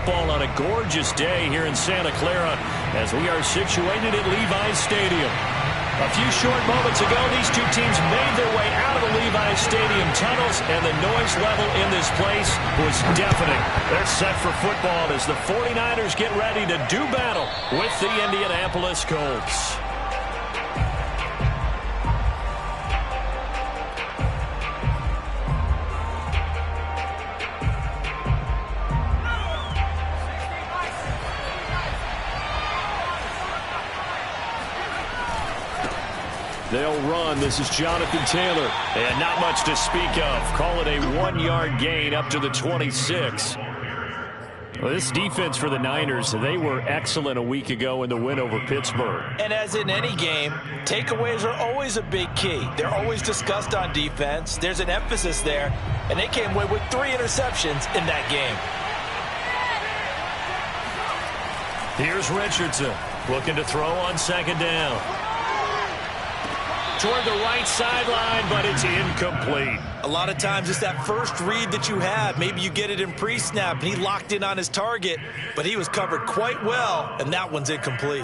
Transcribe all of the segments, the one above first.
football on a gorgeous day here in Santa Clara as we are situated at Levi's Stadium. A few short moments ago, these two teams made their way out of the Levi's Stadium tunnels, and the noise level in this place was deafening. They're set for football as the 49ers get ready to do battle with the Indianapolis Colts. They'll run. This is Jonathan Taylor. And not much to speak of. Call it a 1-yard gain up to the 26. Well, this defense for the Niners, they were excellent a week ago in the win over Pittsburgh. And as in any game, takeaways are always a big key. They're always discussed on defense. There's an emphasis there. And they came away with 3 interceptions in that game. Here's Richardson looking to throw on second down. Toward the right sideline, but it's incomplete. A lot of times it's that first read that you have. Maybe you get it in pre-snap, and he locked in on his target, but he was covered quite well, and that one's incomplete.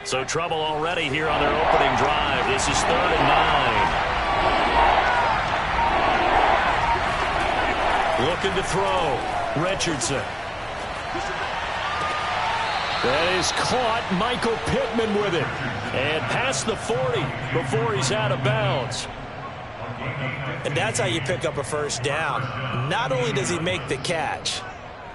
So trouble already here on their opening drive. This is 3rd and 9. Looking to throw. Richardson. That is caught. Michael Pittman with it. And past the 40 before he's out of bounds. And that's how you pick up a first down. Not only does he make the catch,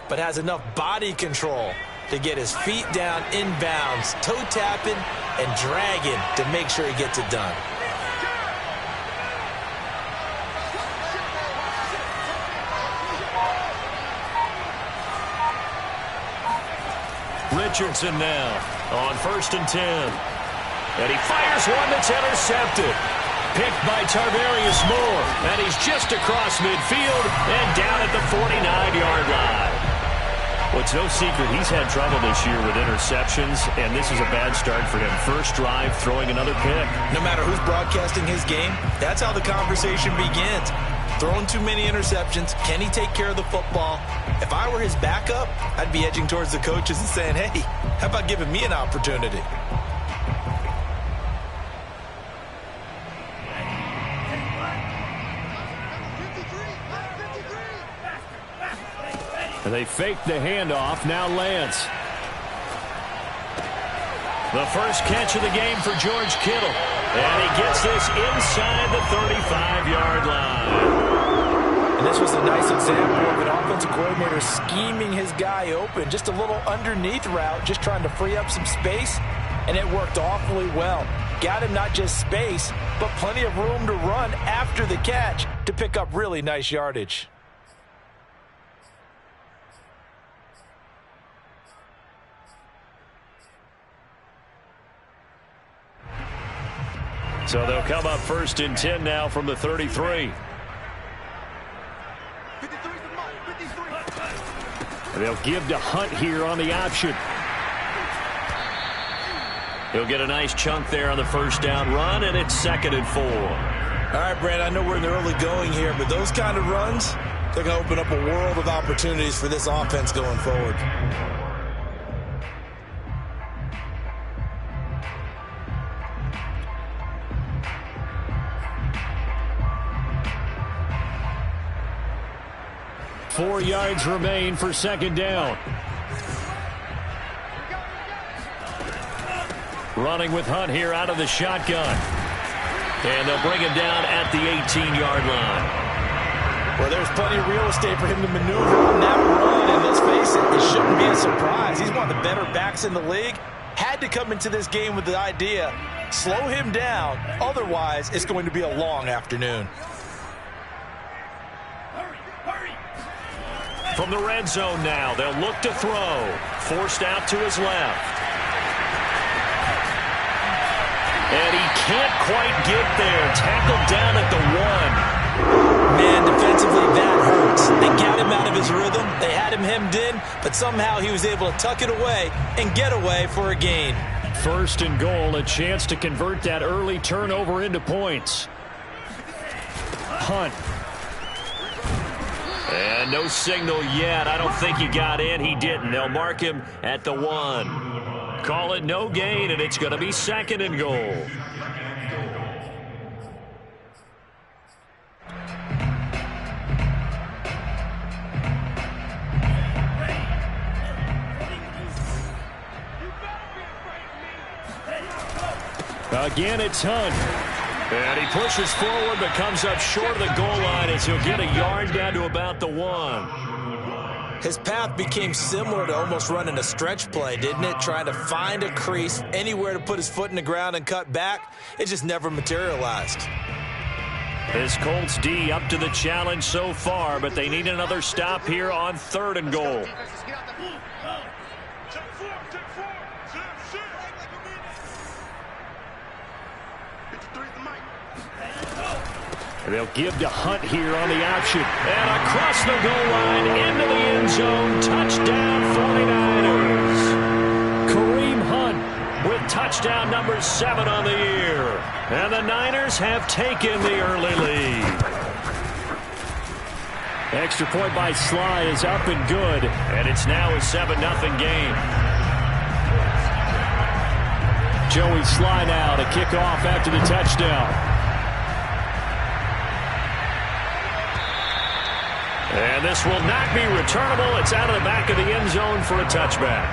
but has enough body control to get his feet down inbounds, toe tapping and dragging to make sure he gets it done. Richardson now on 1st and 10. And he fires one that's intercepted. Picked by Tarvarius Moore. And he's just across midfield and down at the 49-yard line. Well, it's no secret he's had trouble this year with interceptions, and this is a bad start for him. First drive, throwing another pick. No matter who's broadcasting his game, that's how the conversation begins. Throwing too many interceptions, can he take care of the football? If I were his backup, I'd be edging towards the coaches and saying, hey, how about giving me an opportunity? They fake the handoff. Now Lance. The first catch of the game for George Kittle. And he gets this inside the 35-yard line. And this was a nice example of an offensive coordinator scheming his guy open. Just a little underneath route, just trying to free up some space. And it worked awfully well. Got him not just space, but plenty of room to run after the catch to pick up really nice yardage. So they'll come up 1st and 10 now from the 33. They'll give to Hunt here on the option. He'll get a nice chunk there on the first down run, and it's 2nd and 4. All right, Brad, I know we're in the early going here, but those kind of runs, they're going to open up a world of opportunities for this offense going forward. Four yards remain for 2nd down. Running with Hunt here out of the shotgun. And they'll bring him down at the 18-yard line. Well, there's plenty of real estate for him to maneuver on that run. And let's face it, it shouldn't be a surprise. He's one of the better backs in the league. Had to come into this game with the idea, slow him down. Otherwise, it's going to be a long afternoon. From the red zone now, they'll look to throw. Forced out to his left. And he can't quite get there. Tackled down at the 1. but somehow he was able to tuck it away and get away for a gain. 1st and goal, a chance to convert that early turnover into points. Hunt. And no signal yet. I don't think he got in. He didn't. They'll mark him at the 1. Call it no gain, and it's going to be 2nd and goal. Again, it's Hunt. And he pushes forward but comes up short of the goal line as he'll get a yard down to about the 1. His path became similar to almost running a stretch play, didn't it? Trying to find a crease, anywhere to put his foot in the ground and cut back. It just never materialized. This Colts D up to the challenge so far, but they need another stop here on 3rd and goal. They'll give to Hunt here on the option. And across the goal line, into the end zone. Touchdown, 49ers. Kareem Hunt with touchdown number 7 on the year. And the Niners have taken the early lead. Extra point by Sly is up and good. And it's now a 7-0 game. Joey Sly now to kick off after the touchdown. And this will not be returnable. It's out of the back of the end zone for a touchback.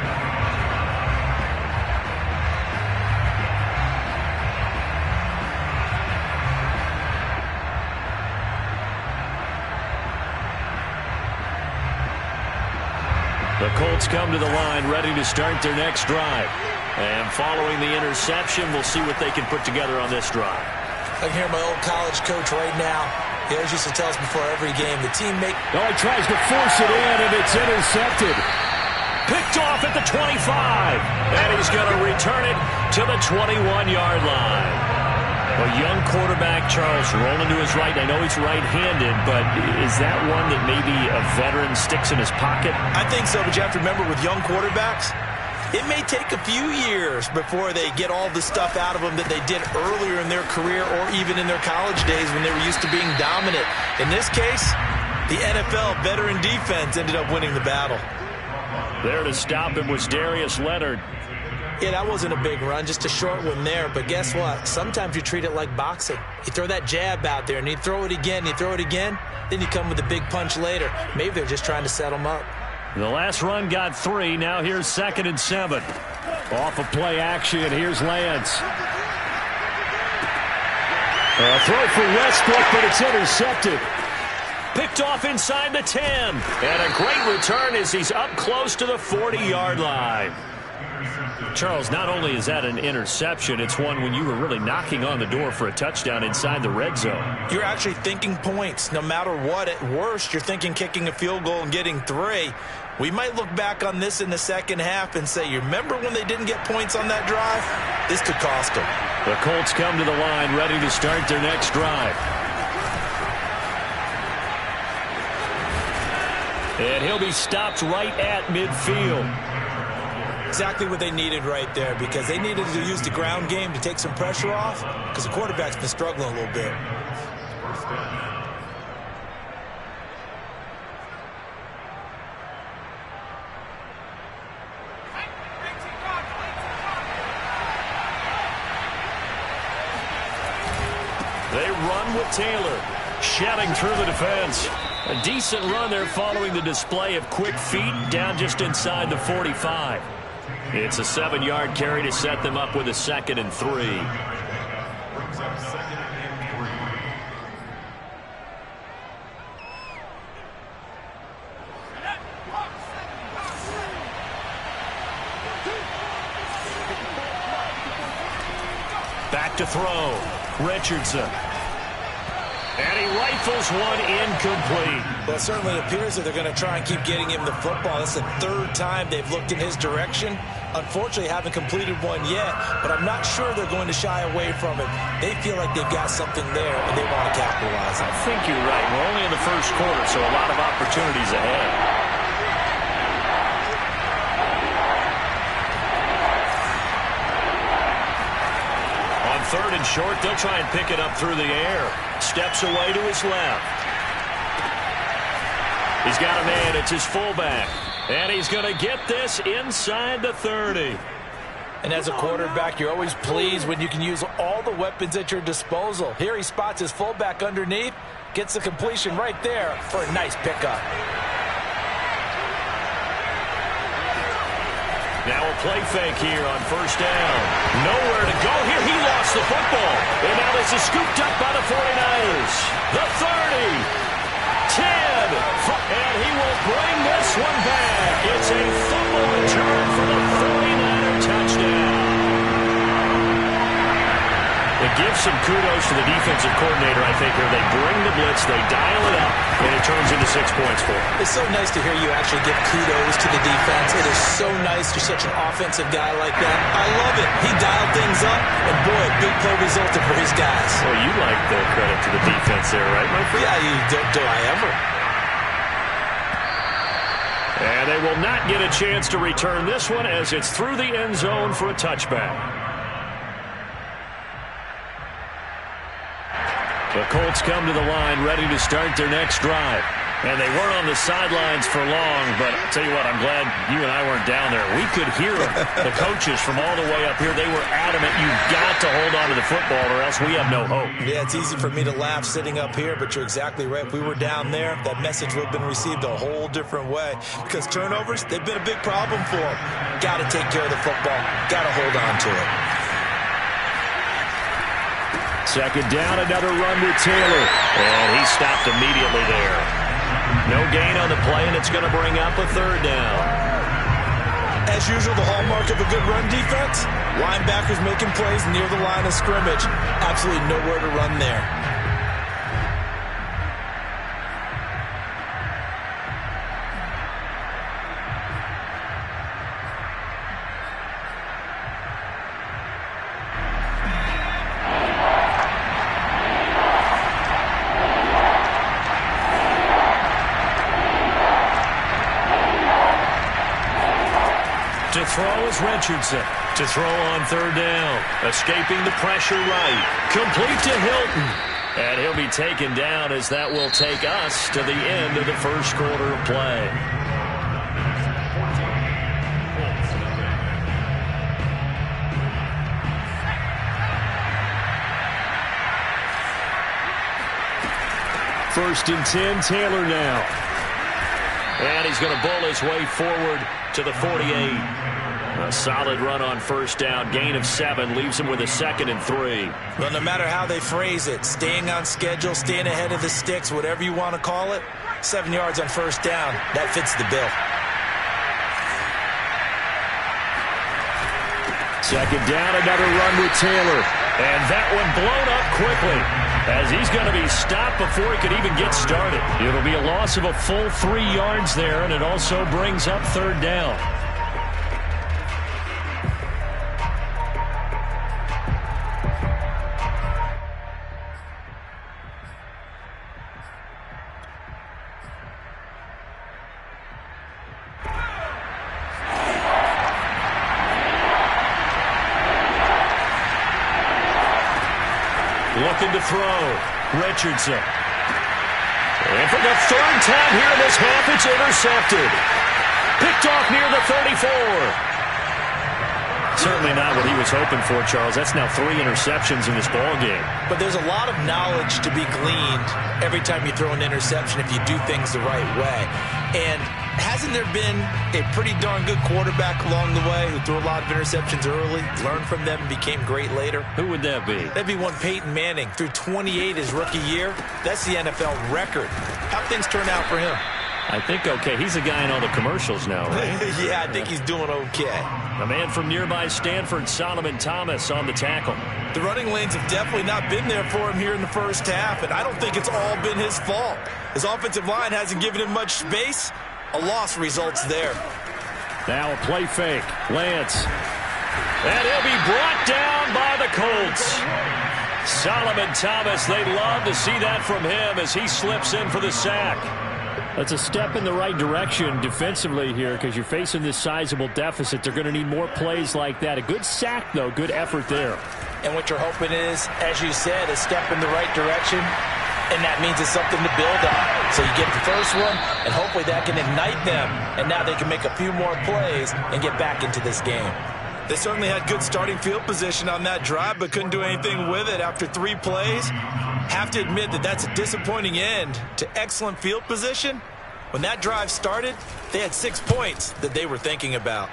The Colts come to the line ready to start their next drive. And following the interception, we'll see what they can put together on this drive. I can hear my old college coach right now. He always used to tell us before every game, the teammate... Oh, he tries to force it in, and it's intercepted. Picked off at the 25. And he's going to return it to the 21-yard line. A young quarterback, Charles, rolling to his right. I know he's right-handed, but is that one that maybe a veteran sticks in his pocket? I think so, but you have to remember with young quarterbacks, it may take a few years before they get all the stuff out of them that they did earlier in their career or even in their college days when they were used to being dominant. In this case, the NFL veteran defense ended up winning the battle. There to stop him was Darius Leonard. Yeah, that wasn't a big run, just a short one there. But guess what? Sometimes you treat it like boxing. You throw that jab out there, and you throw it again, you throw it again, then you come with a big punch later. Maybe they're just trying to set them up. The last run got 3. Now here's 2nd and 7. Off of play action, here's Lance. A throw for Westbrook, but it's intercepted. Picked off inside the 10. And a great return as he's up close to the 40-yard line. Charles, not only is that an interception, it's one when you were really knocking on the door for a touchdown inside the red zone. You're actually thinking points. No matter what, at worst, you're thinking kicking a field goal and getting 3. We might look back on this in the second half and say, you remember when they didn't get points on that drive? This could cost them. The Colts come to the line ready to start their next drive. And he'll be stopped right at midfield. Exactly what they needed right there, because they needed to use the ground game to take some pressure off, because the quarterback's been struggling a little bit. They run with Taylor, shedding through the defense. A decent run there following the display of quick feet down just inside the 45. It's a 7-yard carry to set them up with a 2nd and 3. Back to throw. Richardson. And he rifles one incomplete. Well, it certainly appears that they're going to try and keep getting him the football. That's the 3rd time they've looked in his direction. Unfortunately, haven't completed one yet, but I'm not sure they're going to shy away from it. They feel like they've got something there, and they want to capitalize on it. I think you're right. We're only in the first quarter, so a lot of opportunities ahead. 3rd and short. They'll try and pick it up through the air. Steps away to his left. He's got a man. It's his fullback. And he's going to get this inside the 30. And as a quarterback, you're always pleased when you can use all the weapons at your disposal. Here he spots his fullback underneath, gets the completion right there for a nice pickup. Now a play fake here on 1st down. Nowhere to go here. He lost the football. And now this is scooped up by the 49ers. The 30. 10. And he will bring this one back. It's a fumble return for the 49er touchdown. It gives some kudos to the defensive coordinator, I think, here. They bring the blitz, they dial it up, and it turns into 6 points for him. It's so nice to hear you actually give kudos to the defense. It is so nice you're such an offensive guy like that. I love it. He dialed things up, and boy, a big play resulted for his guys. Well, you like the credit to the defense there, right, my friend? Yeah, do I ever. And they will not get a chance to return this one as it's through the end zone for a touchback. The Colts come to the line ready to start their next drive. And they weren't on the sidelines for long, but I'll tell you what, I'm glad you and I weren't down there. We could hear them. The coaches from all the way up here, they were adamant, you've got to hold on to the football or else we have no hope. Yeah, it's easy for me to laugh sitting up here, but you're exactly right. If we were down there, that message would have been received a whole different way. Because turnovers, they've been a big problem for them. Got to take care of the football. Got to hold on to it. 2nd down, another run with Taylor. And he stopped immediately there. No gain on the play, and it's going to bring up a 3rd down. As usual, the hallmark of a good run defense, linebackers making plays near the line of scrimmage. Absolutely nowhere to run there. To throw is Richardson. To throw on 3rd down. Escaping the pressure right. Complete to Hilton. And he'll be taken down as that will take us to the end of the first quarter of play. First and 10, Taylor now. And he's going to bull his way forward to the 48. A solid run on 1st down. Gain of 7 leaves him with a 2nd and 3. Well, no matter how they phrase it, staying on schedule, staying ahead of the sticks, whatever you want to call it, 7 yards on 1st down, that fits the bill. 2nd down, another run with Taylor. And that one blown up quickly as he's going to be stopped before he could even get started. It'll be a loss of a full 3 yards there, and it also brings up 3rd down. Looking to throw. Richardson. And for the 3rd time here in this half, it's intercepted. Picked off near the 34. Certainly not what he was hoping for, Charles. That's now 3 interceptions in this ballgame. But there's a lot of knowledge to be gleaned every time you throw an interception if you do things the right way. And hasn't there been a pretty darn good quarterback along the way who threw a lot of interceptions early, learned from them, and became great later? Who would that be? That'd be one Peyton Manning. Threw 28 his rookie year. That's the NFL record. How'd things turn out for him? I think okay. He's a guy in all the commercials now, right? Yeah, I think he's doing okay. A man from nearby Stanford, Solomon Thomas, on the tackle. The running lanes have definitely not been there for him here in the first half, and I don't think it's all been his fault. His offensive line hasn't given him much space. A loss results there. Now a play fake. Lance. And he'll be brought down by the Colts. Solomon Thomas, they'd love to see that from him as he slips in for the sack. That's a step in the right direction defensively here because you're facing this sizable deficit. They're going to need more plays like that. A good sack, though. Good effort there. And what you're hoping is, as you said, a step in the right direction, and that means it's something to build on. So you get the first one, and hopefully that can ignite them, and now they can make a few more plays and get back into this game. They certainly had good starting field position on that drive, but couldn't do anything with it after 3 plays. Have to admit that that's a disappointing end to excellent field position. When that drive started, they had 6 points that they were thinking about.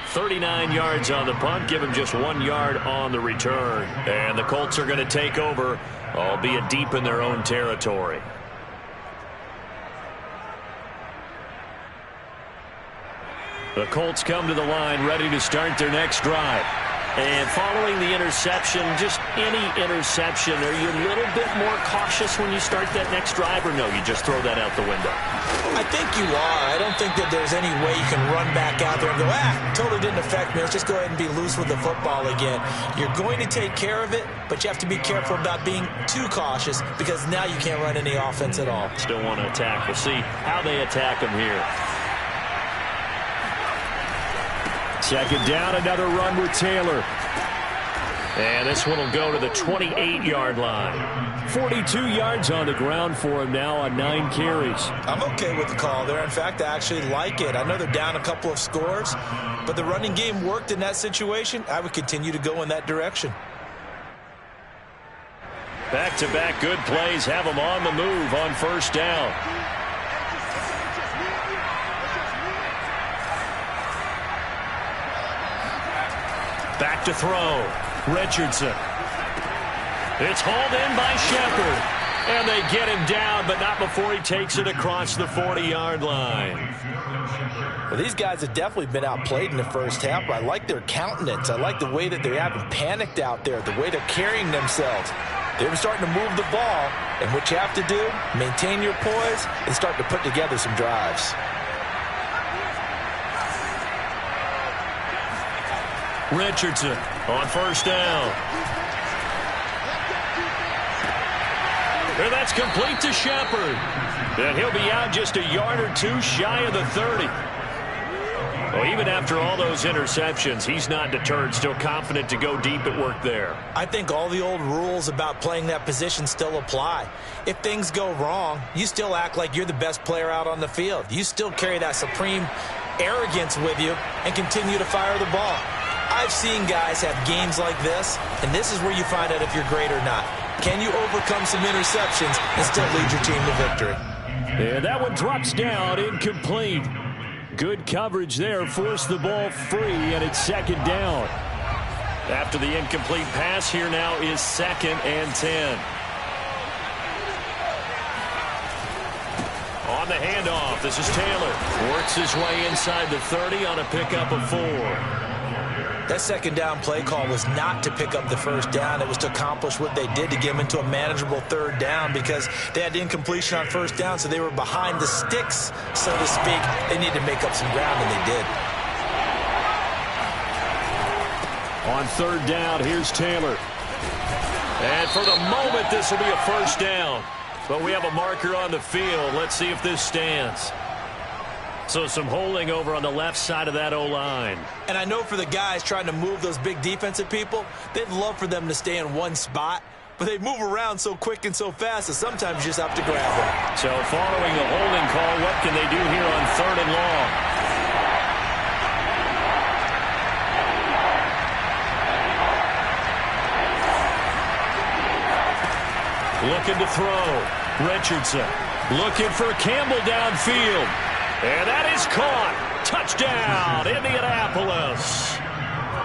39 yards on the punt, give him just 1 yard on the return. And the Colts are going to take over, albeit deep in their own territory. The Colts come to the line, ready to start their next drive. And following the interception, just any interception, are you a little bit more cautious when you start that next drive, or no, you just throw that out the window? I think you are. I don't think that there's any way you can run back out there and go, totally didn't affect me. Let's just go ahead and be loose with the football again. You're going to take care of it, but you have to be careful about being too cautious because now you can't run any offense at all. Still want to attack. We'll see how they attack them here. Second down, another run with Taylor. And this one will go to the 28-yard line. 42 yards on the ground for him now on 9 carries. I'm okay with the call there. In fact, I actually like it. I know they're down a couple of scores, but the running game worked in that situation. I would continue to go in that direction. Back-to-back good plays have them on the move on first down. Back to throw. Richardson. It's hauled in by Shepard. And they get him down, but not before he takes it across the 40-yard line. Well, these guys have definitely been outplayed in the first half, but I like their countenance. I like the way that they haven't panicked out there, the way they're carrying themselves. They're starting to move the ball, and what you have to do, maintain your poise and start to put together some drives. Richardson on first down. And that's complete to Shepard. And he'll be out just a yard or two shy of the 30. Well, even after all those interceptions, he's not deterred, still confident to go deep at work there. I think all the old rules about playing that position still apply. If things go wrong, you still act like you're the best player out on the field. You still carry that supreme arrogance with you and continue to fire the ball. I've seen guys have games like this, and this is where you find out if you're great or not. Can you overcome some interceptions and still lead your team to victory? And that one drops down, incomplete. Good coverage there, forced the ball free, and it's second down. After the incomplete pass, here now is 2nd and 10. On the handoff, this is Taylor. Works his way inside the 30 on a pickup of 4. That second down play call was not to pick up the first down. It was to accomplish what they did to get them into a manageable 3rd down because they had incompletion on first down, so they were behind the sticks, so to speak. They needed to make up some ground, and they did. On 3rd down, here's Taylor. And for the moment, this will be a first down. But we have a marker on the field. Let's see if this stands. So some holding over on the left side of that O-line. And I know for the guys trying to move those big defensive people, they'd love for them to stay in one spot, but they move around so quick and so fast that sometimes you just have to grab them. So following the holding call, what can they do here on 3rd and long? Looking to throw. Richardson looking for Campbell downfield. And that is caught. Touchdown, Indianapolis.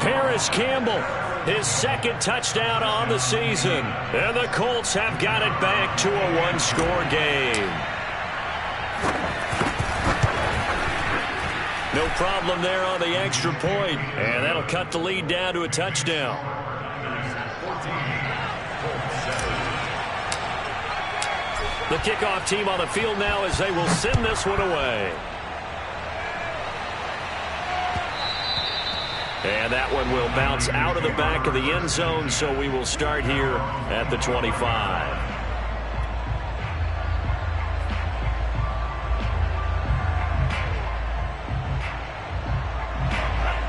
Paris Campbell, his 2nd touchdown on the season. And the Colts have got it back to a 1-score game. No problem there on the extra point. And that'll cut the lead down to a touchdown. The kickoff team on the field now as they will send this one away. And that one will bounce out of the back of the end zone, so we will start here at the 25.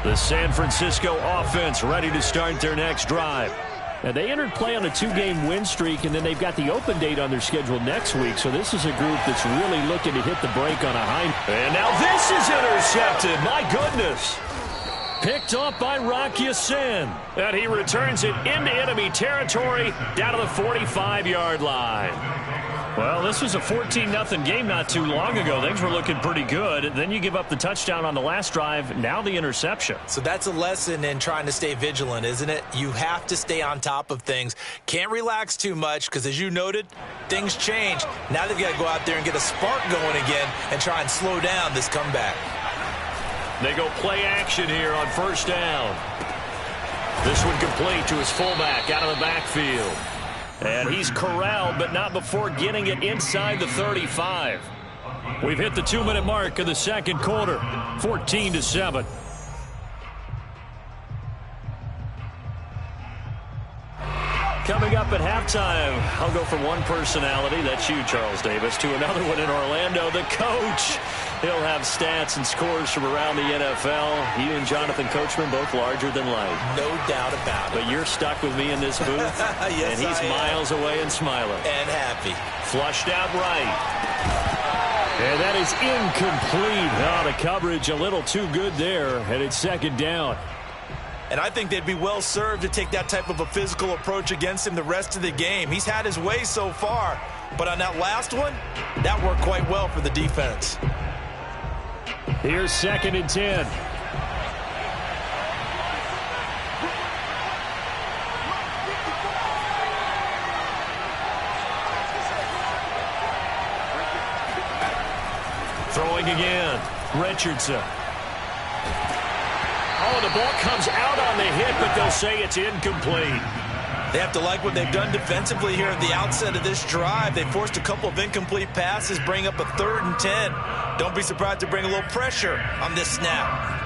The San Francisco offense ready to start their next drive. And they entered play on a 2-game win streak, and then they've got the open date on their schedule next week. So this is a group that's really looking to hit the brake on a high. And now this is intercepted. My goodness. Picked off by Rock Ya-Sin. And he returns it into enemy territory down to the 45-yard line. Well, this was a 14-0 game not too long ago. Things were looking pretty good. And then you give up the touchdown on the last drive. Now the interception. So that's a lesson in trying to stay vigilant, isn't it? You have to stay on top of things. Can't relax too much because, as you noted, things change. Now they've got to go out there and get a spark going again and try and slow down this comeback. They go play action here on first down. This one complete to his fullback out of the backfield. And he's corralled, but not before getting it inside the 35. We've hit the 2-minute mark of the second quarter, 14-7. Coming up at halftime, I'll go from one personality, that's you, Charles Davis, to another one in Orlando, the coach. He'll have stats and scores from around the NFL. You and Jonathan Coachman, both larger than life. No doubt about it. But you're stuck with me in this booth. Yes, and he's miles away and smiling. And happy. Flushed out right. And that is incomplete. Oh, the coverage a little too good there, and it's second down. And I think they'd be well served to take that type of a physical approach against him the rest of the game. He's had his way so far, but on that last one, that worked quite well for the defense. Here's 2nd and 10. Throwing again. Richardson. Oh, the ball comes out on the hit, but they'll say it's incomplete. They have to like what they've done defensively here at the outset of this drive. They forced a couple of incomplete passes, bring up a 3rd and 10. Don't be surprised to bring a little pressure on this snap.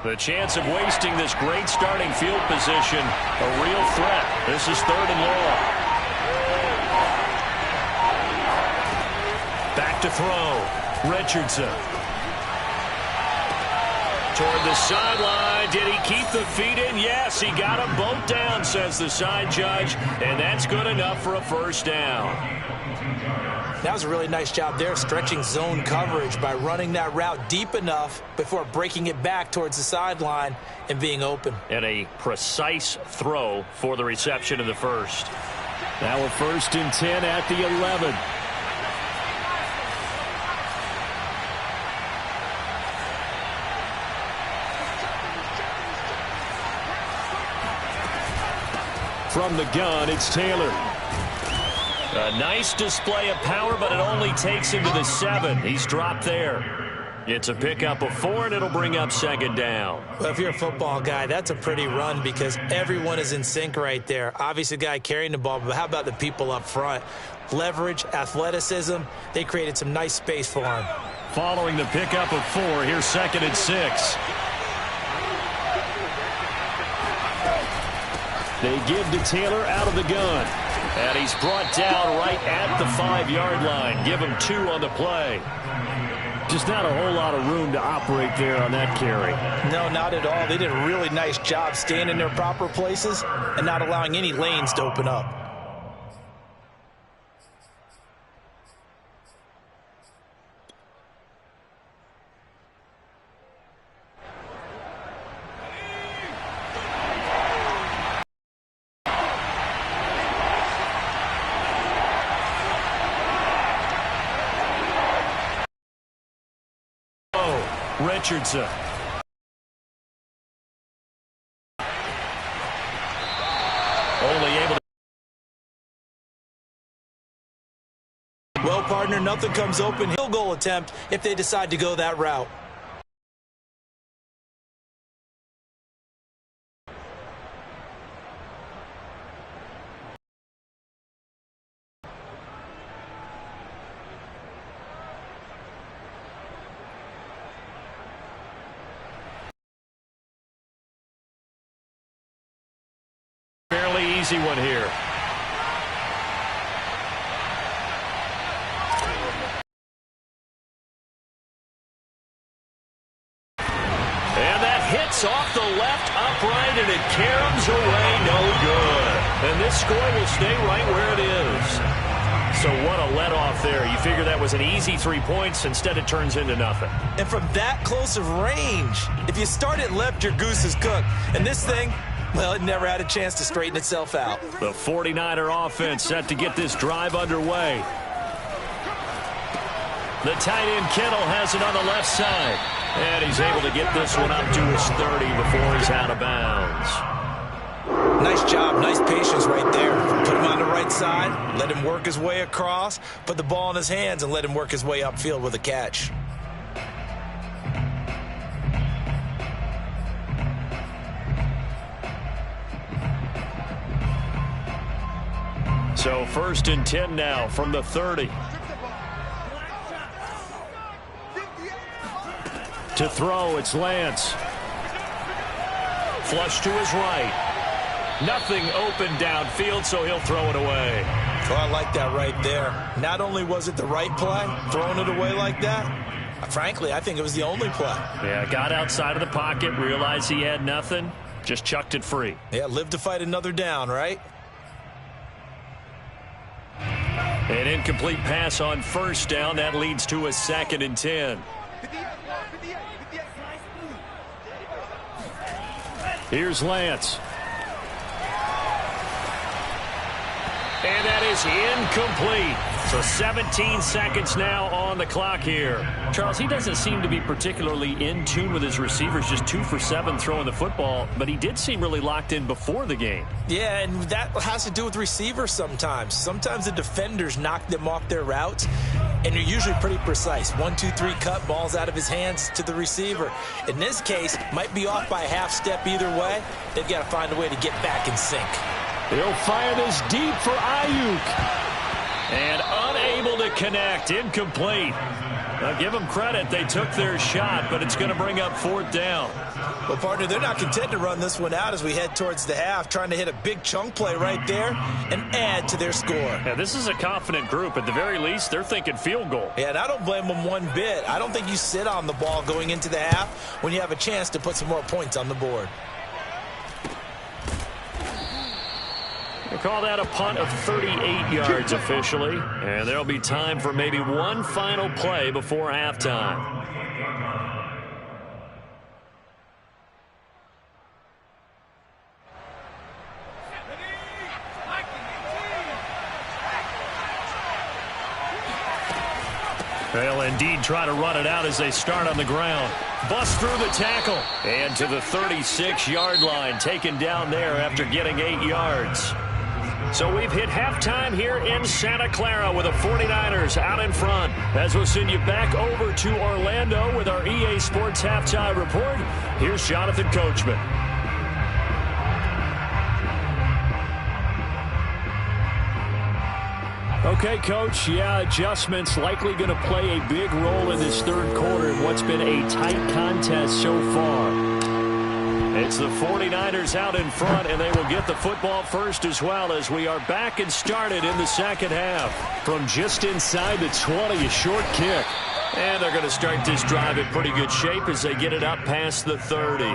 The chance of wasting this great starting field position, a real threat. This is 3rd and long. Back to throw. Richardson. Toward the sideline. Did he keep the feet in? Yes, he got them both down, says the side judge. And that's good enough for a first down. That was a really nice job there, stretching zone coverage by running that route deep enough before breaking it back towards the sideline and being open. And a precise throw for the reception in the first. Now a 1st and 10 at the 11. From the gun, it's Taylor. A nice display of power, but it only takes him to the 7. He's dropped there. It's a pickup of 4, and it'll bring up 2nd down. Well, if you're a football guy, that's a pretty run because everyone is in sync right there. Obviously, the guy carrying the ball, but how about the people up front? Leverage, athleticism, they created some nice space for him. Following the pickup of 4, here's 2nd and 6. They give to Taylor out of the gun. And he's brought down right at the 5-yard line. Give him 2 on the play. Just not a whole lot of room to operate there on that carry. No, not at all. They did a really nice job staying in their proper places and not allowing any lanes to open up. Richardson. Only able to. Well, partner, nothing comes open. Field goal attempt if they decide to go that route. easy one here. And that hits off the left upright, and it caroms away, no good. And this score will stay right where it is. So what a let-off there. You figure that was an easy 3 points. Instead, it turns into nothing. And from that close of range, if you start it left, your goose is cooked. And this thing, well, it never had a chance to straighten itself out. The 49er offense set to get this drive underway. The tight end Kittle has it on the left side. And he's able to get this one up to his 30 before he's out of bounds. Nice job, nice patience right there. Put him on the right side, let him work his way across, put the ball in his hands, and let him work his way upfield with a catch. So 1st and 10 now from the 30. To throw, it's Lance. Flush to his right. Nothing open downfield, so he'll throw it away. Oh, I like that right there. Not only was it the right play, throwing it away like that, frankly, I think it was the only play. Yeah, got outside of the pocket, realized he had nothing, just chucked it free. Yeah, live to fight another down, right? An incomplete pass on 1st down. That leads to a 2nd and 10. Here's Lance. And that is incomplete. So 17 seconds now on the clock here. Charles, he doesn't seem to be particularly in tune with his receivers, just 2 for 7 throwing the football, but he did seem really locked in before the game. Yeah, and that has to do with receivers sometimes. Sometimes the defenders knock them off their routes, and you're usually pretty precise. 1, 2, 3 cut, balls out of his hands to the receiver. In this case, might be off by a half step either way. They've got to find a way to get back in sync. He'll fire this deep for Ayuk. And unable to connect. Incomplete. Now, give them credit. They took their shot, but it's going to bring up 4th down. Well, partner, they're not content to run this one out as we head towards the half, trying to hit a big chunk play right there and add to their score. Yeah, this is a confident group. At the very least, they're thinking field goal. Yeah, and I don't blame them one bit. I don't think you sit on the ball going into the half when you have a chance to put some more points on the board. They call that a punt of 38 yards officially, and there'll be time for maybe one final play before halftime. They'll indeed try to run it out as they start on the ground. Bust through the tackle. And to the 36-yard line, taken down there after getting 8 yards. So we've hit halftime here in Santa Clara with the 49ers out in front. As we'll send you back over to Orlando with our EA Sports Halftime Report, here's Jonathan Coachman. Okay, Coach, yeah, adjustments likely going to play a big role in this third quarter in what's been a tight contest so far. It's the 49ers out in front, and they will get the football first as well as we are back and started in the second half. From just inside the 20, a short kick. And they're going to start this drive in pretty good shape as they get it up past the 30.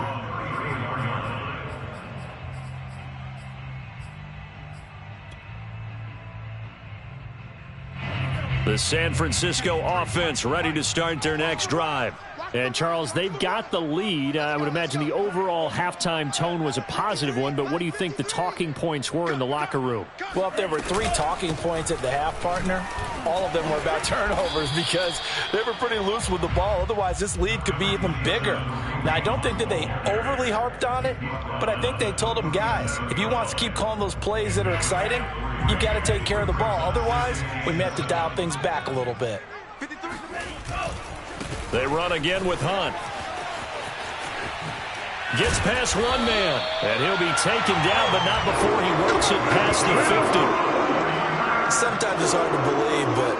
The San Francisco offense ready to start their next drive. And, Charles, they've got the lead. I would imagine the overall halftime tone was a positive one, but what do you think the talking points were in the locker room? Well, if there were 3 talking points at the half, partner, all of them were about turnovers because they were pretty loose with the ball. Otherwise, this lead could be even bigger. Now, I don't think that they overly harped on it, but I think they told them, guys, if you want to keep calling those plays that are exciting, you've got to take care of the ball. Otherwise, we may have to dial things back a little bit. They run again with Hunt. Gets past one man, and he'll be taken down, but not before he works it past the 50. Sometimes it's hard to believe, but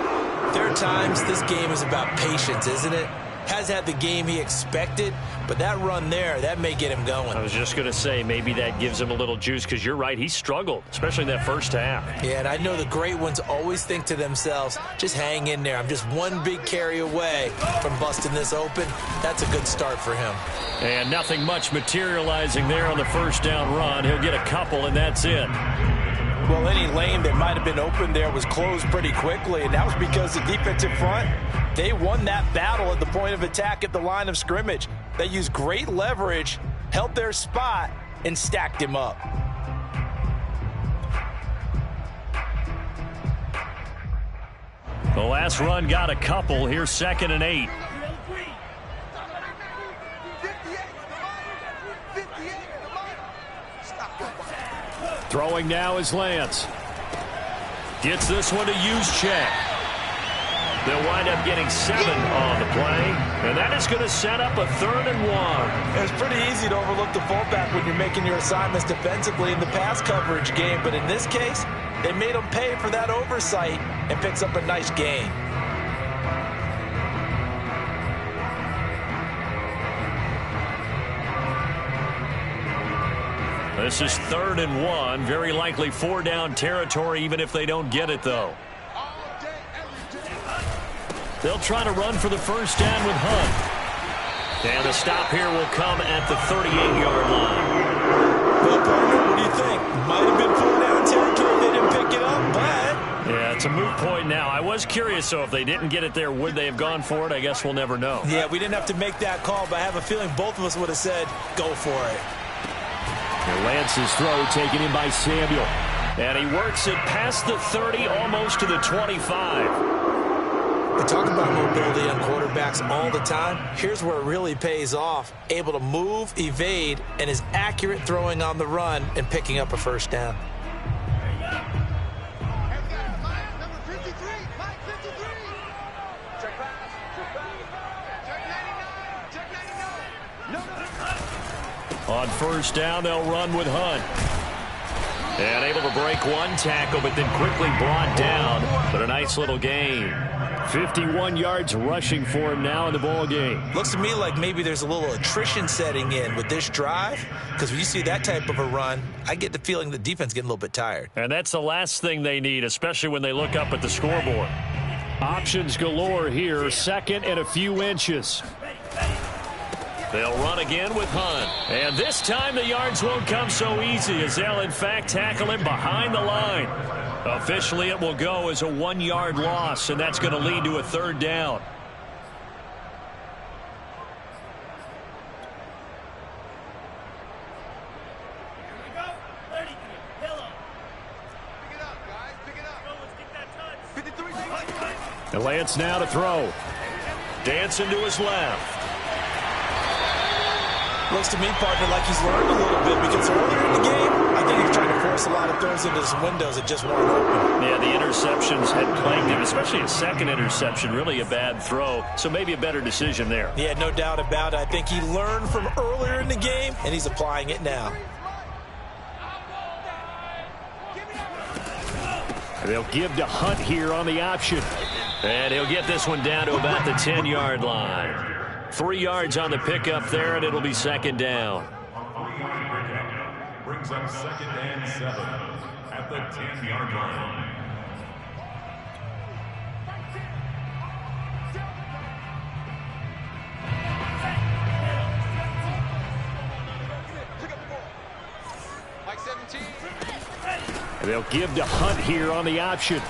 there are times this game is about patience, isn't it? has had the game he expected, but that run there, that may get him going. I was just going to say, maybe that gives him a little juice, because you're right, he struggled, especially in that first half. Yeah, and I know the great ones always think to themselves, just hang in there. I'm just one big carry away from busting this open. That's a good start for him. And nothing much materializing there on the first down run. He'll get a couple, and that's it. Well, any lane that might have been open there was closed pretty quickly, and that was because the defensive front, they won that battle at the point of attack at the line of scrimmage. They used great leverage, held their spot, and stacked him up. The last run got a couple. Here's 2nd and 8. Throwing now is Lance. Gets this one to Juszczyk. They'll wind up getting 7 on the play, and that is going to set up a 3rd and 1. It's pretty easy to overlook the fullback when you're making your assignments defensively in the pass coverage game, but in this case, they made him pay for that oversight and picks up a nice gain. This is 3rd and 1. Very likely 4-down territory, even if they don't get it, though. They'll try to run for the first down with Hunt. And the stop here will come at the 38-yard line. Well, partner, what do you think? Might have been 4-down territory if they didn't pick it up, but... Yeah, it's a moot point now. I was curious, so if they didn't get it there, would they have gone for it? I guess we'll never know. Yeah, we didn't have to make that call, but I have a feeling both of us would have said, go for it. And Lance's throw taken in by Samuel. And he works it past the 30, almost to the 25. We talk about mobility on quarterbacks all the time. Here's where it really pays off. Able to move, evade, and is accurate throwing on the run and picking up a first down. On first down, they'll run with Hunt. And able to break one tackle, but then quickly brought down. But a nice little gain. 51 yards rushing for him now in the ball game. Looks to me like maybe there's a little attrition setting in with this drive, because when you see that type of a run, I get the feeling the defense getting a little bit tired. And that's the last thing they need, especially when they look up at the scoreboard. Options galore here, 2nd and a few inches. They'll run again with Hunt. And this time the yards won't come so easy, as they'll in fact tackle him behind the line. Officially it will go as a 1-yard loss, and that's going to lead to a 3rd down. And Lance now to throw. Dancing to his left. Looks to me, partner, like he's learned a little bit, because earlier in the game, I think he's trying to force a lot of throws into some windows that just weren't open. Yeah, the interceptions had plagued him, especially a second interception, really a bad throw. So maybe a better decision there. Yeah, no doubt about it. I think he learned from earlier in the game, and he's applying it now. They'll give to Hunt here on the option. And he'll get this one down to about the 10-yard line. 3 yards on the pickup there, and it'll be 2nd down. Brings up 2nd and 7 at the 10-yard line. Mike 17. And they'll give to Hunt here on the option.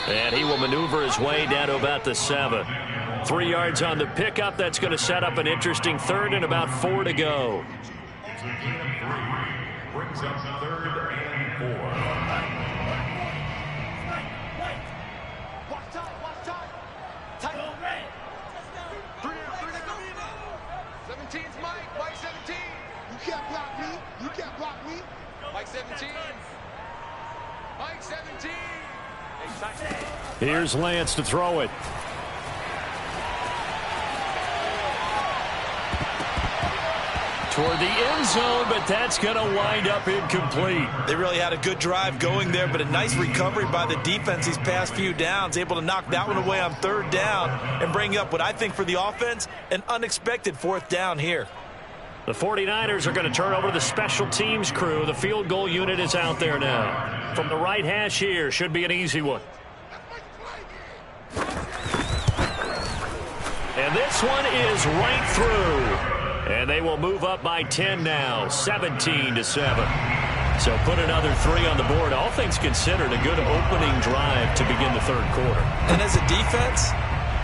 And he will maneuver his way down to about the 7. 3 yards on the pickup. That's going to set up an interesting 3rd and about 4 to go. Brings up 3rd and 4. Watch time. Tight. 17's Mike. Mike 17. You can't block me. Mike 17. Mike 17. Here's Lance to throw it. toward the end zone, but that's going to wind up incomplete. They really had a good drive going there, but a nice recovery by the defense these past few downs, able to knock that one away on third down and bring up what I think for the offense, an unexpected fourth down here. The 49ers are going to turn over to the special teams crew. The field goal unit is out there now. From the right hash here, should be an easy one. And this one is right through. And they will move up by 10 now, 17-7. So put another 3 on the board. All things considered, a good opening drive to begin the third quarter. And as a defense,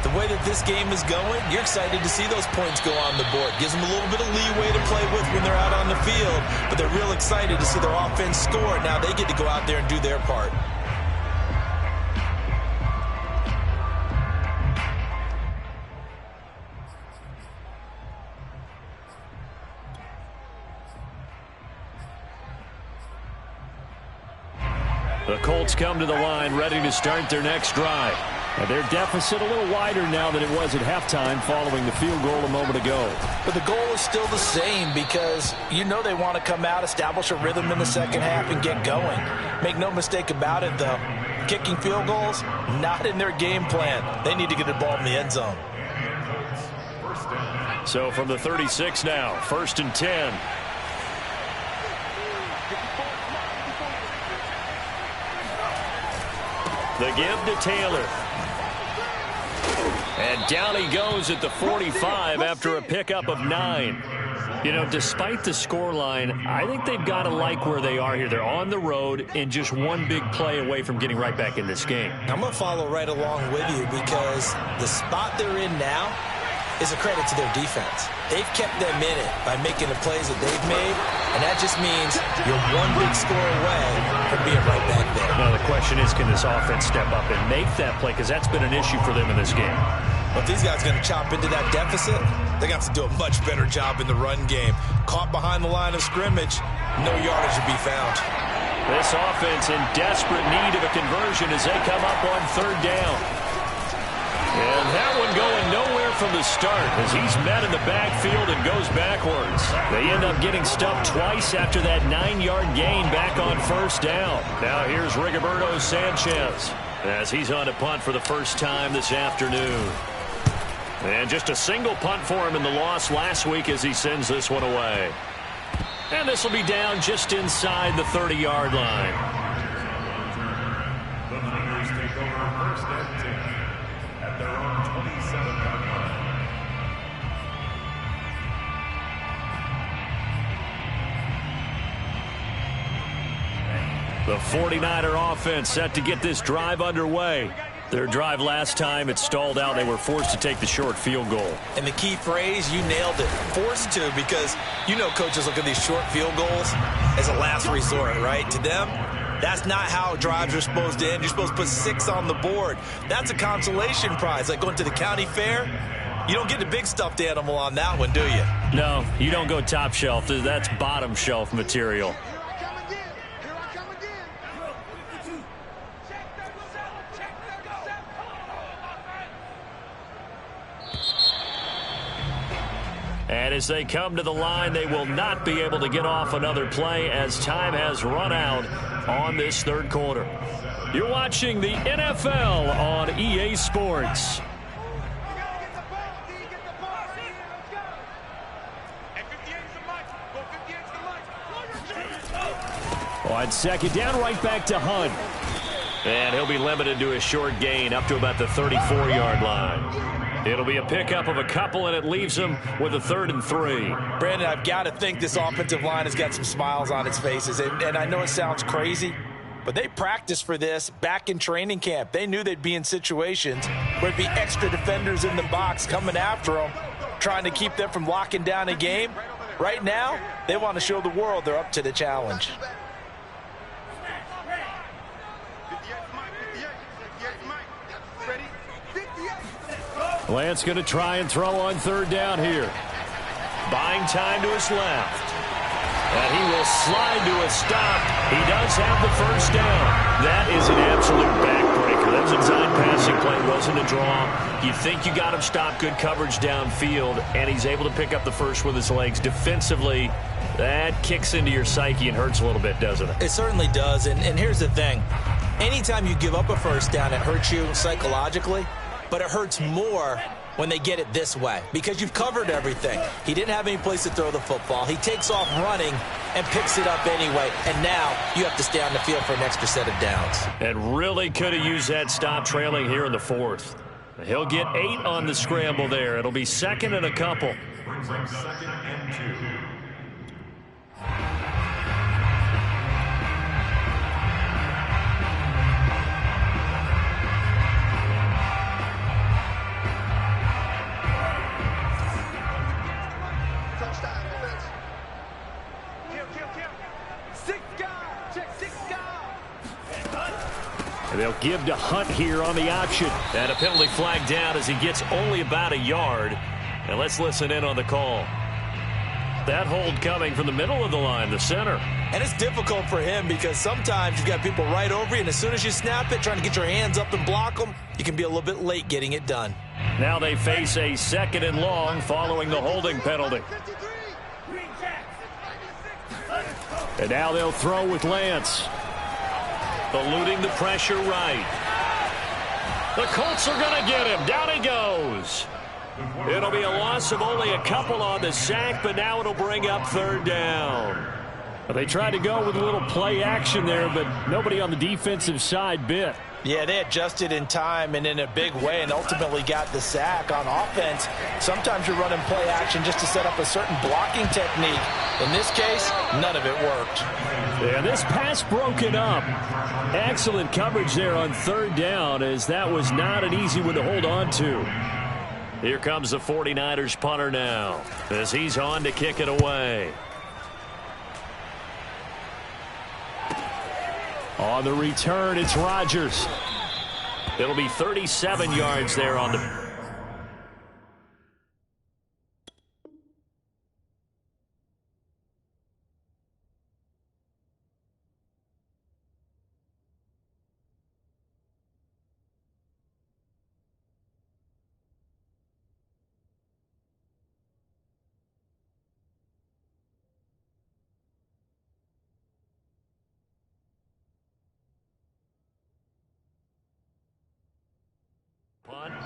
the way that this game is going, you're excited to see those points go on the board. Gives them a little bit of leeway to play with when they're out on the field, but they're real excited to see their offense score. Now they get to go out there and do their part. The Colts come to the line, ready to start their next drive. And their deficit a little wider now than it was at halftime following the field goal a moment ago. But the goal is still the same because you know they want to come out, establish a rhythm in the second half, and get going. Make no mistake about it, though. Kicking field goals, not in their game plan. They need to get the ball in the end zone. So from the 36 now, 1st and 10. The give to Taylor. And down he goes at the 45 after a pickup of 9. You know, despite the scoreline, I think they've got to like where they are here. They're on the road and just one big play away from getting right back in this game. I'm going to follow right along with you because the spot they're in now is a credit to their defense. They've kept them in it by making the plays that they've made, and that just means you're one big score away from being right back there. Now the question is, can this offense step up and make that play? Because that's been an issue for them in this game. But if these guys are going to chop into that deficit, they got to do a much better job in the run game. Caught behind the line of scrimmage, no yardage to be found. This offense in desperate need of a conversion as they come up on third down. And that one going nowhere from the start as he's met in the backfield and goes backwards. They end up getting stuffed twice after that 9-yard gain back on first down. Now here's Rigoberto Sanchez as he's on a punt for the first time this afternoon. And just a single punt for him in the loss last week as he sends this one away. And this will be down just inside the 30-yard line. The Niners take over 1st and 10 at their own 27-yard line. The 49er offense set to get this drive underway. Their drive last time, it stalled out. They were forced to take the short field goal. And the key phrase, you nailed it, forced to, because you know coaches look at these short field goals as a last resort, right? To them, that's not how drives are supposed to end. You're supposed to put 6 on the board. That's a consolation prize, like going to the county fair. You don't get the big stuffed animal on that one, do you? No, you don't go top shelf. That's bottom shelf material. And as they come to the line, they will not be able to get off another play as time has run out on this third quarter. You're watching the NFL on EA Sports. On second down, right back to Hunt. And he'll be limited to a short gain up to about the 34-yard line. It'll be a pickup of a couple, and it leaves him with a 3rd and 3. Brandon, I've got to think this offensive line has got some smiles on its faces. And I know it sounds crazy, but they practiced for this back in training camp. They knew they'd be in situations where there'd be extra defenders in the box coming after them, trying to keep them from locking down a game. Right now, they want to show the world they're up to the challenge. Lance going to try and throw on third down here. Buying time to his left. And he will slide to a stop. He does have the first down. That is an absolute backbreaker. That was a design passing play. Wasn't a draw. You think you got him stopped, good coverage downfield, and he's able to pick up the first with his legs. Defensively, that kicks into your psyche and hurts a little bit, doesn't it? It certainly does, and here's the thing. Anytime you give up a first down, it hurts you psychologically, but it hurts more when they get it this way because you've covered everything. He didn't have any place to throw the football. He takes off running and picks it up anyway, and now you have to stay on the field for an extra set of downs. And really could have used that stop trailing here in the fourth. He'll get 8 on the scramble there. It'll be second and a couple. Brings up 2nd and 2. They'll give to Hunt here on the option. And a penalty flag down as he gets only about a yard. And let's listen in on the call. That hold coming from the middle of the line, the center. And it's difficult for him because sometimes you've got people right over you, and as soon as you snap it, trying to get your hands up and block them, you can be a little bit late getting it done. Now they face a 2nd and long following the holding penalty. And now they'll throw with Lance. Eluding the pressure right. The Colts are going to get him. Down he goes. It'll be a loss of only a couple on the sack, but now it'll bring up 3rd down. They tried to go with a little play action there, but nobody on the defensive side bit. Yeah, they adjusted in time and in a big way and ultimately got the sack. On offense, sometimes you're running play action just to set up a certain blocking technique. In this case, none of it worked. And this pass broken up. Excellent coverage there on 3rd down, as that was not an easy one to hold on to. Here comes the 49ers punter now as he's on to kick it away. On the return, it's Rodgers. It'll be 37 yards there on the...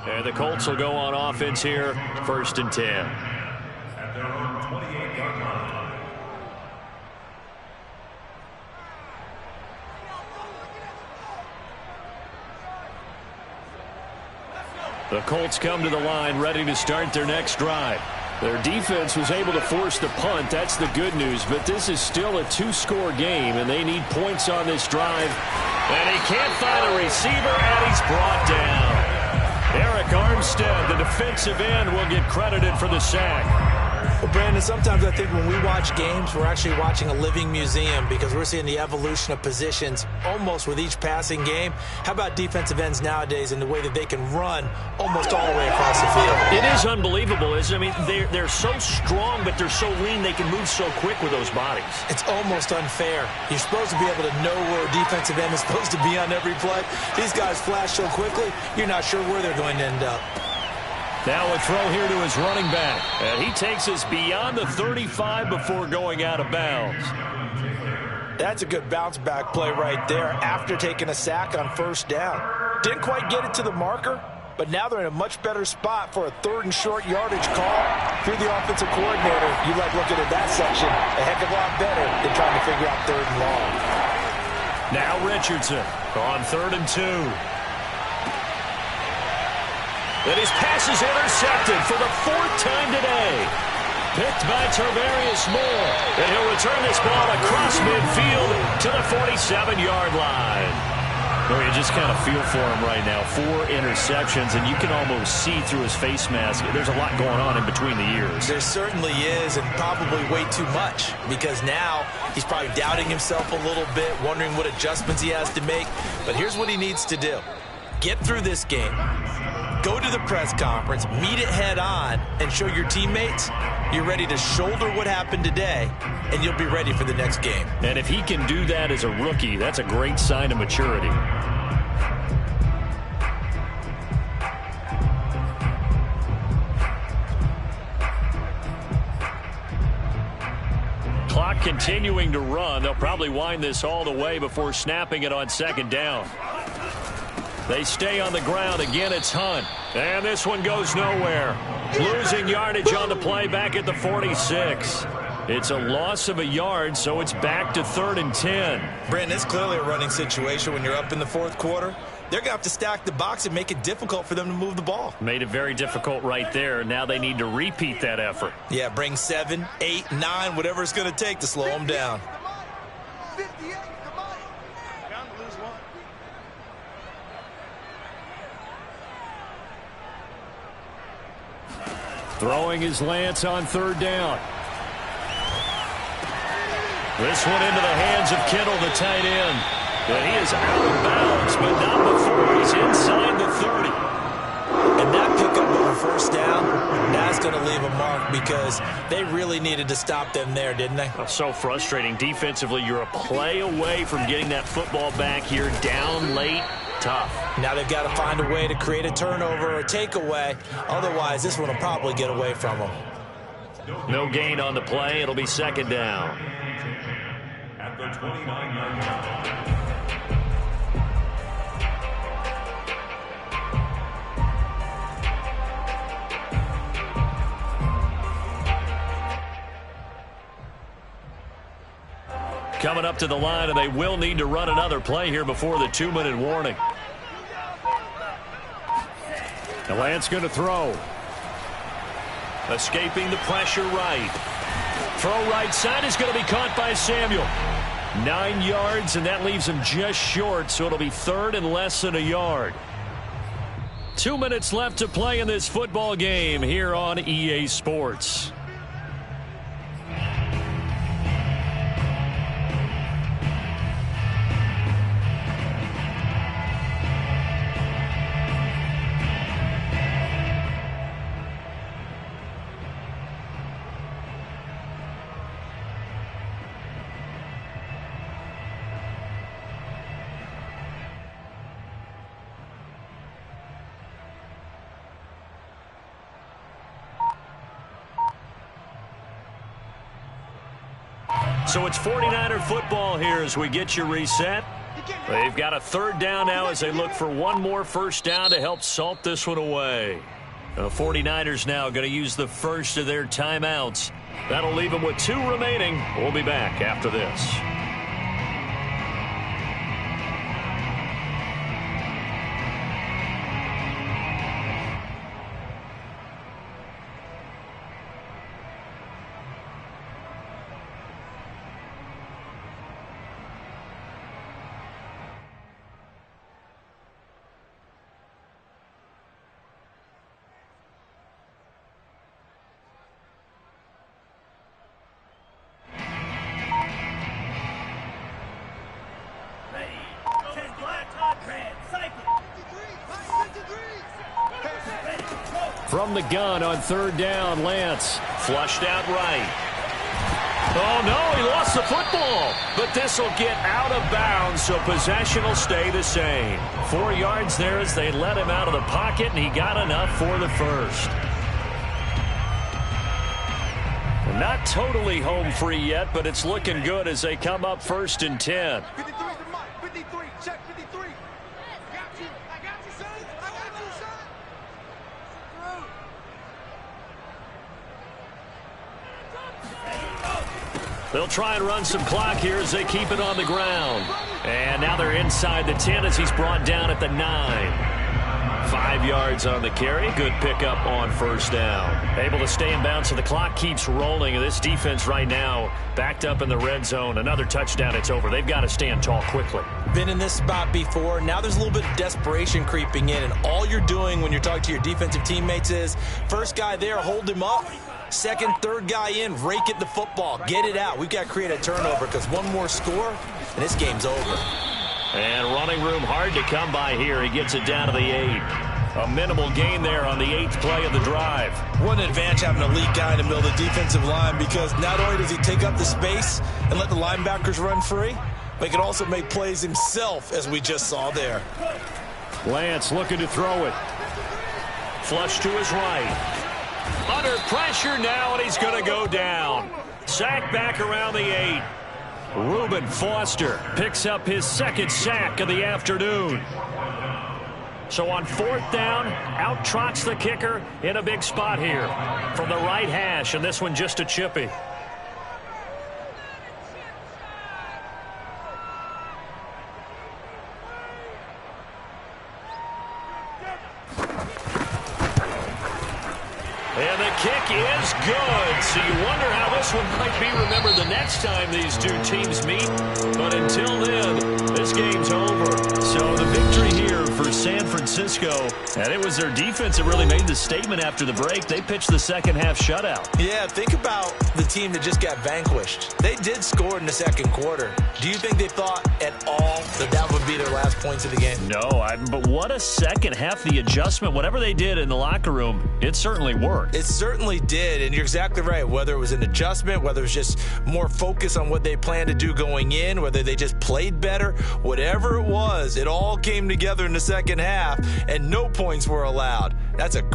And the Colts will go on offense here, 1st and 10. At their own 28-yard line. The Colts come to the line ready to start their next drive. Their defense was able to force the punt. That's the good news. But this is still a 2-score game, and they need points on this drive. And he can't find a receiver, and he's brought down. Eric Armstead, the defensive end, will get credited for the sack. Well, Brandon, sometimes I think when we watch games, we're actually watching a living museum because we're seeing the evolution of positions almost with each passing game. How about defensive ends nowadays and the way that they can run almost all the way across the field? It is unbelievable, isn't it? I mean, they're so strong, but they're so lean, they can move so quick with those bodies. It's almost unfair. You're supposed to be able to know where a defensive end is supposed to be on every play. These guys flash so quickly, you're not sure where they're going to end up. Now a throw here to his running back. And he takes us beyond the 35 before going out of bounds. That's a good bounce back play right there after taking a sack on 1st down. Didn't quite get it to the marker, but now they're in a much better spot for a 3rd and short yardage call. Through the offensive coordinator, you like looking at that section a heck of a lot better than trying to figure out 3rd and long. Now Richardson on 3rd and 2. And his pass is intercepted for the 4th time today. Picked by Tarvarius Moore. And he'll return this ball across midfield to the 47-yard line. Well, you just kind of feel for him right now. 4 interceptions, and you can almost see through his face mask. There's a lot going on in between the ears. There certainly is, and probably way too much, because now he's probably doubting himself a little bit, wondering what adjustments he has to make. But here's what he needs to do. Get through this game. Go to the press conference, meet it head on, and show your teammates you're ready to shoulder what happened today, and you'll be ready for the next game. And if he can do that as a rookie, that's a great sign of maturity. Clock continuing to run. They'll probably wind this all the way before snapping it on second down. They stay on the ground. Again, it's Hunt. And this one goes nowhere. Losing yardage on the play back at the 46. It's a loss of a yard, so it's back to 3rd and 10. Brandon, it's clearly a running situation when you're up in the fourth quarter. They're going to have to stack the box and make it difficult for them to move the ball. Made it very difficult right there. Now they need to repeat that effort. Yeah, bring 7, 8, 9, whatever it's going to take to slow them down. 58, come on. Down to lose one. Throwing is Lance on 3rd down. This one into the hands of Kittle, the tight end. And he is out of bounds, but not before he's inside the 30. And that pickup of a first down, that's going to leave a mark because they really needed to stop them there, didn't they? Oh, so frustrating. Defensively, you're a play away from getting that football back here down late. Tough. Now they've got to find a way to create a turnover or a takeaway. Otherwise, this one will probably get away from them. No gain on the play. It'll be 2nd down. At the 29-yard line. Coming up to the line, and they will need to run another play here before the 2-minute warning. And Lance going to throw. Escaping the pressure right. Throw right side is going to be caught by Samuel. 9 yards, and that leaves him just short, so it'll be 3rd and less than a yard. 2 minutes left to play in this football game here on EA Sports. So it's 49er football here as we get you reset. They've got a 3rd down now as they look for one more first down to help salt this one away. The 49ers now going to use the first of their timeouts. That'll leave them with 2 remaining. We'll be back after this. From the gun on 3rd down, Lance flushed out right. Oh, no, he lost the football. But this will get out of bounds, so possession will stay the same. 4 yards there as they let him out of the pocket, and he got enough for the first. Not totally home free yet, but it's looking good as they come up 1st and 10. 53 to Mike. 53. Check 53. I got you. I got you, son. I got you, son. They'll try and run some clock here as they keep it on the ground. And now they're inside the 10 as he's brought down at the 9. 5 yards on the carry. Good pickup on 1st down. Able to stay in bounds, so the clock keeps rolling. And this defense right now backed up in the red zone. Another touchdown, it's over. They've got to stand tall quickly. Been in this spot before. Now there's a little bit of desperation creeping in. And all you're doing when you're talking to your defensive teammates is, first guy there, hold him up. Second, third guy in, rake at the football. Get it out. We've got to create a turnover because one more score, and this game's over. And running room hard to come by here. He gets it down to the 8. A minimal gain there on the 8th play of the drive. What an advantage having an elite guy in the middle of the defensive line, because not only does he take up the space and let the linebackers run free, but he can also make plays himself, as we just saw there. Lance looking to throw it. Flush to his right. Under pressure now, and he's going to go down. Sack back around the 8. Reuben Foster picks up his 2nd sack of the afternoon. So on 4th down, out trots the kicker in a big spot here from the right hash, and this one just a chippy. And the kick is good. So you wonder how this one might be remembered the next time these two teams meet. But until then, this game's over. So the victory here for San Francisco. And it was their defense that really made the statement after the break. They pitched the second half shutout. Yeah, think about the team that just got vanquished. They did score in the second quarter. Do you think they thought at all that that would be their last points of the game? No, but what a second half. The adjustment, whatever they did in the locker room, it certainly worked. It certainly did, and you're exactly right. Whether it was an adjustment, whether it was just more focus on what they planned to do going in, whether they just played better, whatever it was, it all came together in the second half, and no points were allowed. That's a